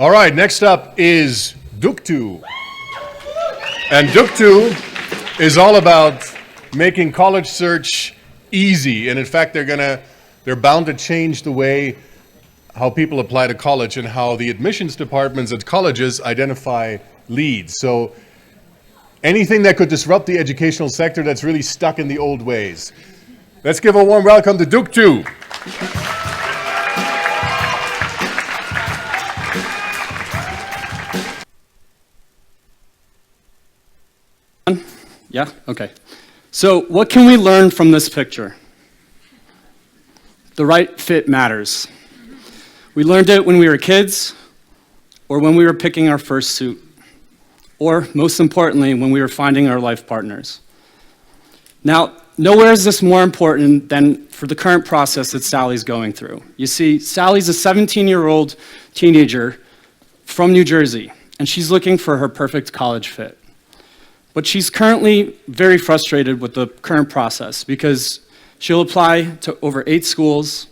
All right, next up is Dooctu. And Dooctu is all about making college search easy. And in fact, they're bound to change the way how people apply to college and how the admissions departments at colleges identify leads. So anything that could disrupt the educational sector that's really stuck in the old ways. Let's give a warm welcome to Dooctu. Yeah? Okay. So what can we learn from this picture? The right fit matters. We learned it when we were kids, or when we were picking our first suit, or most importantly, when we were finding our life partners. Now, nowhere is this more important than for the current process that Sally's going through. You see, Sally's a 17-year-old teenager from New Jersey, and she's looking for her perfect college fit. But she's currently very frustrated with the current process because she'll apply to over 8 schools,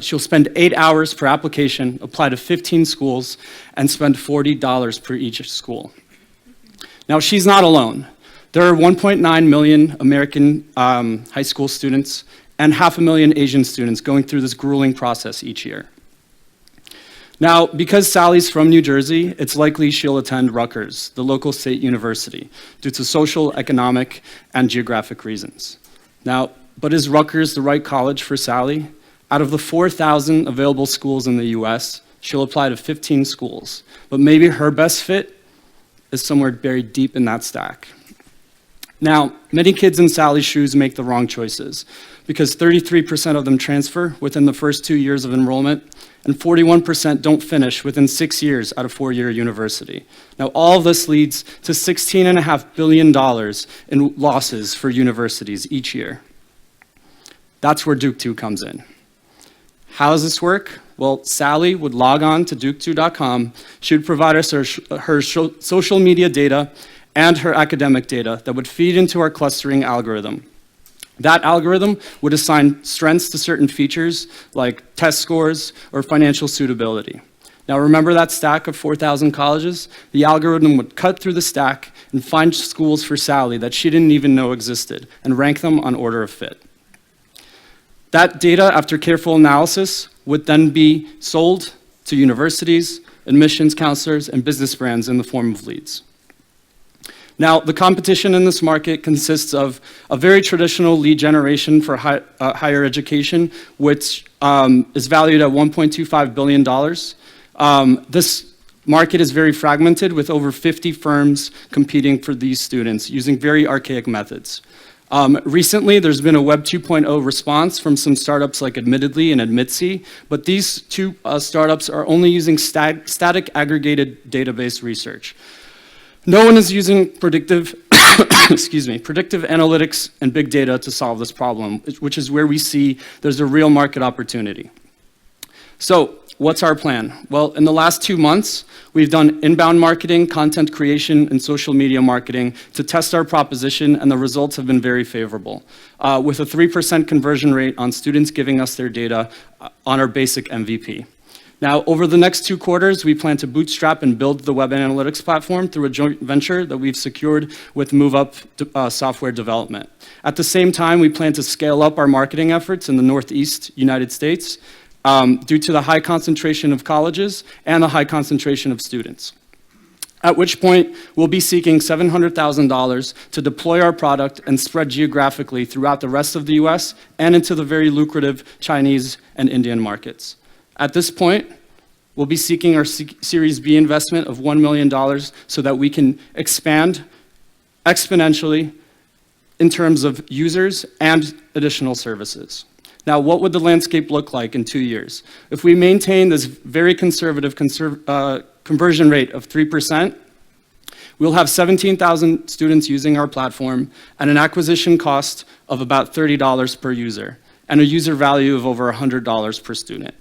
she'll spend 8 hours per application, apply to 15 schools, and spend $40 per each school. Now, she's not alone. There are 1.9 million American high school students and 500,000 Asian students going through this grueling process each year. Now, because Sally's from New Jersey, it's likely she'll attend Rutgers, the local state university, due to social, economic, and geographic reasons. Now, but is Rutgers the right college for Sally? Out of the 4,000 available schools in the US, she'll apply to 15 schools, but maybe her best fit is somewhere buried deep in that stack. Now, many kids in Sally's shoes make the wrong choices because 33% of them transfer within the first 2 years of enrollment, and 41% don't finish within 6 years at a 4-year university. Now, all of this leads to $16.5 billion in losses for universities each year. That's where Dooctu comes in. How does this work? Well, Sally would log on to Dooctu.com. She would provide us her social media data and her academic data that would feed into our clustering algorithm. That algorithm would assign strengths to certain features like test scores or financial suitability. Now remember that stack of 4,000 colleges? The algorithm would cut through the stack and find schools for Sally that she didn't even know existed and rank them on order of fit. That data, after careful analysis, would then be sold to universities, admissions counselors, and business brands in the form of leads. Now, the competition in this market consists of a very traditional lead generation for higher education, which is valued at $1.25 billion. This market is very fragmented with over 50 firms competing for these students using very archaic methods. Recently, there's been a Web 2.0 response from some startups like Admittedly and Admitsy, but these two startups are only using static aggregated database research. No one is using predictive analytics and big data to solve this problem, which is where we see there's a real market opportunity. So, what's our plan? Well, in the last 2 months, we've done inbound marketing, content creation, and social media marketing to test our proposition, and the results have been very favorable, with a 3% conversion rate on students giving us their data on our basic MVP. Now, over the next 2 quarters, we plan to bootstrap and build the web analytics platform through a joint venture that we've secured with MoveUp Software Development. At the same time, we plan to scale up our marketing efforts in the Northeast United States due to the high concentration of colleges and the high concentration of students. At which point, we'll be seeking $700,000 to deploy our product and spread geographically throughout the rest of the US and into the very lucrative Chinese and Indian markets. At this point, we'll be seeking our Series B investment of $1 million so that we can expand exponentially in terms of users and additional services. Now, what would the landscape look like in 2 years? If we maintain this very conservative conversion rate of 3%, we'll have 17,000 students using our platform at an acquisition cost of about $30 per user and a user value of over $100 per student,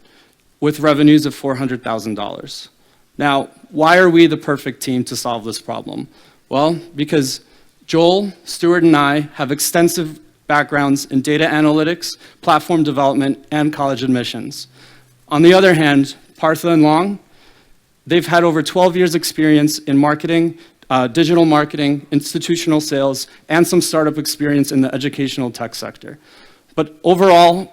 with revenues of $400,000. Now, why are we the perfect team to solve this problem? Well, because Joel, Stuart, and I have extensive backgrounds in data analytics, platform development, and college admissions. On the other hand, Partha and Long They've had over 12 years experience in marketing, digital marketing, institutional sales, and some startup experience in the educational tech sector. But overall,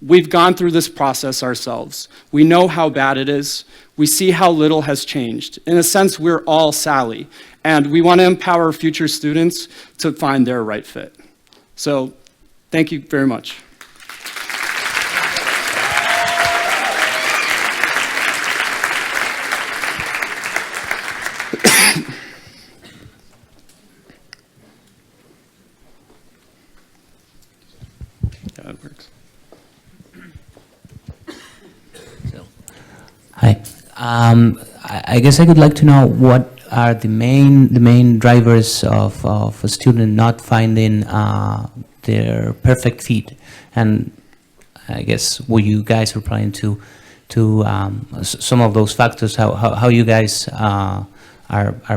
we've gone through this process ourselves. We know how bad it is. We see how little has changed. In a sense, we're all Sally, and we want to empower future students to find their right fit. So, thank you very much. Yeah, it works. Hi. I guess I would like to know what are the main drivers of a student not finding their perfect fit, and I guess what you guys are planning to some of those factors, how you guys are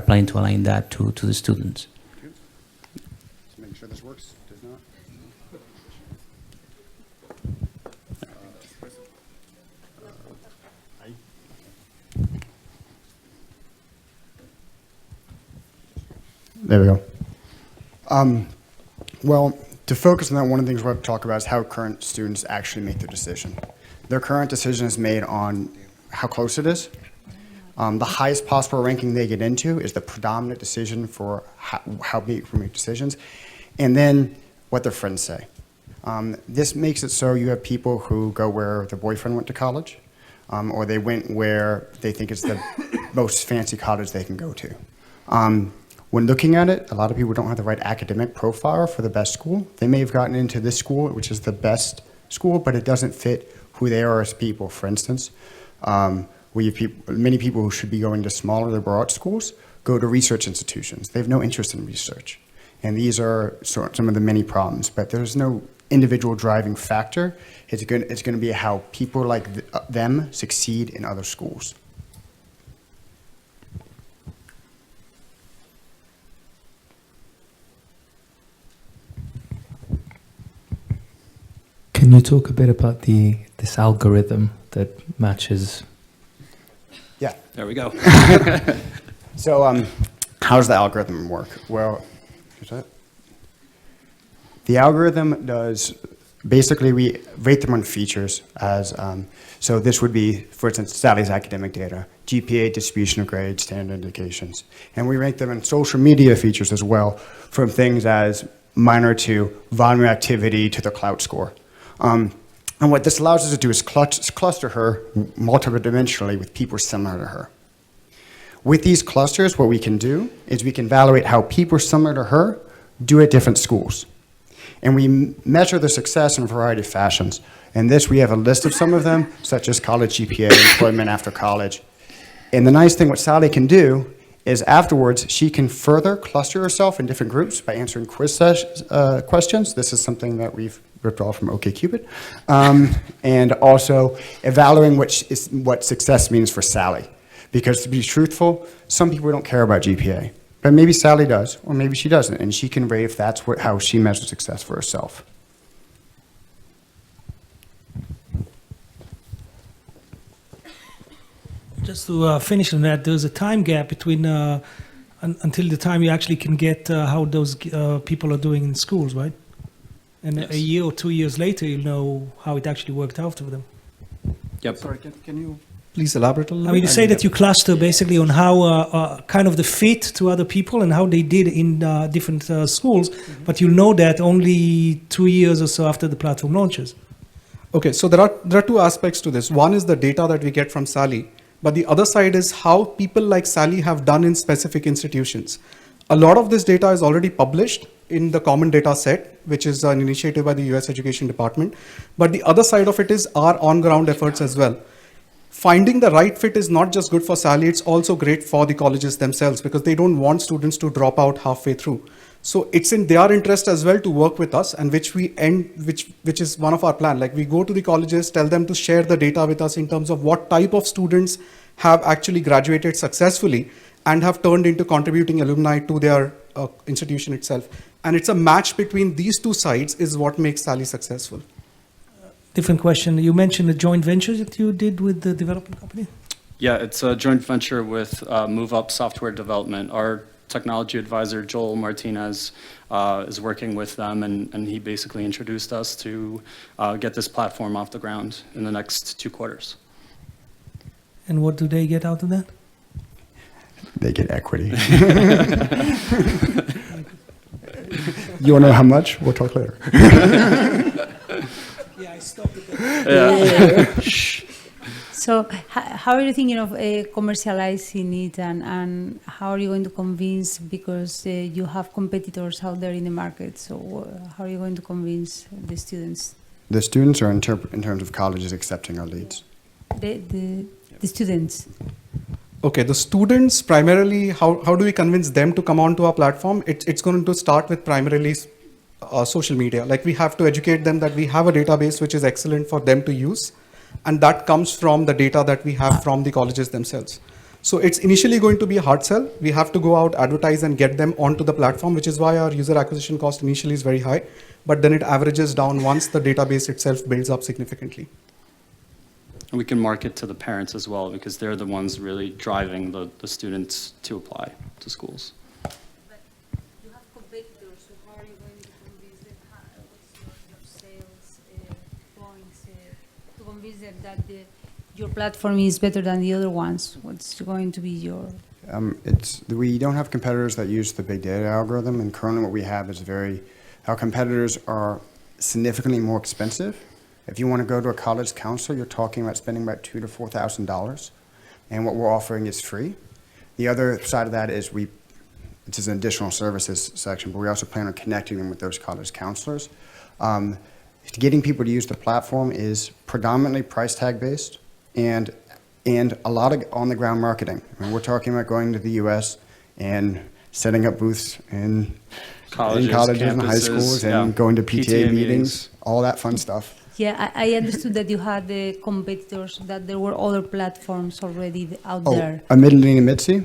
planning to align that to the students. Just making sure this works. Does not. There we go. Well, to focus on that, one of the things we'll have to talk about is how current students actually make their decision. Their current decision is made on how close it is. The highest possible ranking they get into is the predominant decision for how people make decisions, and then what their friends say. This makes it so you have people who go where their boyfriend went to college, or they went where they think is the most fancy college they can go to. When looking at it, a lot of people don't have the right academic profile for the best school. They may have gotten into this school, which is the best school, but it doesn't fit who they are as people. For instance, many people who should be going to smaller liberal arts schools go to research institutions. They have no interest in research. And these are some of the many problems, but there's no individual driving factor. It's going to be how people like them succeed in other schools. Can you talk a bit about this algorithm that matches? Yeah. There we go. So how does the algorithm work? Well, the algorithm does, basically we rate them on features as, so this would be, for instance, Sally's academic data, GPA, distribution of grades, standard indications. And we rank them in social media features as well, from things as minor to volume activity to the clout score. And what this allows us to do is cluster her multidimensionally with people similar to her. With these clusters, what we can do is we can evaluate how people similar to her do at different schools. And we measure their success in a variety of fashions. In this, we have a list of some of them, such as college GPA, employment after college. And the nice thing what Sally can do is afterwards, she can further cluster herself in different groups by answering quiz questions. This is something that we've ripped off from OkCupid. And also evaluating what success means for Sally. Because to be truthful, some people don't care about GPA. But maybe Sally does, or maybe she doesn't. And she can rate if that's how she measures success for herself. Just to finish on that, there's a time gap between until the time you actually can get how those people are doing in schools, right? And Yes. a year or 2 years later, you'll know how it actually worked out for them. Yep. Sorry, can you please elaborate a little I mean, you bit? say that you cluster basically on how kind of the fit to other people and how they did in different schools, but you'll know that only 2 years or so after the platform launches. Okay, so there are two aspects to this. One is the data that we get from Sally, but the other side is how people like Sally have done in specific institutions. A lot of this data is already published in the Common Data Set, which is an initiative by the US Education Department. But the other side of it is our on-ground efforts as well. Finding the right fit is not just good for Sally, it's also great for the colleges themselves because they don't want students to drop out halfway through. So it's in their interest as well to work with us, and which is one of our plan. Like we go to the colleges, tell them to share the data with us in terms of what type of students have actually graduated successfully and have turned into contributing alumni to their institution itself. And it's a match between these two sides is what makes Sally successful. Different question. You mentioned the joint venture that you did with the development company. Yeah, it's a joint venture with Move Up Software Development. Our technology advisor, Joel Martinez, is working with them, and he basically introduced us to get this platform off the ground in the next 2 quarters. And what do they get out of that? They get equity. You want to know how much? We'll talk later. Yeah, I stopped at that. So how are you thinking of commercializing it, and how are you going to convince, because you have competitors out there in the market, so how are you going to convince the students? The students are in terms of colleges accepting our leads. The students. Okay, the students primarily, how do we convince them to come onto our platform? It's going to start with primarily social media. Like, we have to educate them that we have a database which is excellent for them to use, and that comes from the data that we have from the colleges themselves. So it's initially going to be a hard sell. We have to go out, advertise, and get them onto the platform, which is why our user acquisition cost initially is very high, but then it averages down once the database itself builds up significantly. And we can market to the parents as well, because they're the ones really driving the students to apply to schools. But you have competitors, so how are you going to convince them? What's your sales points to convince them that your platform is better than the other ones? What's going to be your... We don't have competitors that use the big data algorithm, and currently what we have is our competitors are significantly more expensive. If you want to go to a college counselor, you're talking about spending about $2,000 to $4,000, and what we're offering is free. The other side of that is it's an additional services section, but we also plan on connecting them with those college counselors. Getting people to use the platform is predominantly price tag based, and a lot of on-the-ground marketing. I mean, we're talking about going to the U.S. and setting up booths in colleges and high schools, and going to PTA meetings, all that fun stuff. Yeah, I understood that you had the competitors, that there were other platforms already out there. Admittedly and Mitzi,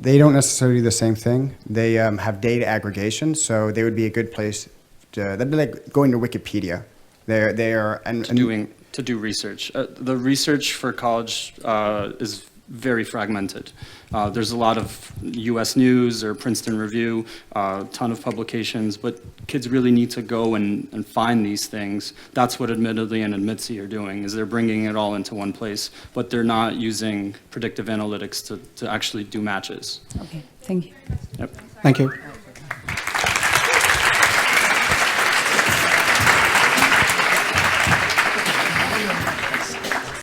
they don't necessarily do the same thing. They have data aggregation, so they would be a good place that'd be like going to Wikipedia. They are To do research. The research for college is very fragmented. There's a lot of US News or Princeton Review, a ton of publications, but kids really need to go and find these things. That's what Admittedly and Admitsi are doing, is they're bringing it all into one place, but they're not using predictive analytics to actually do matches. Okay, thank you. Yep. Thank you.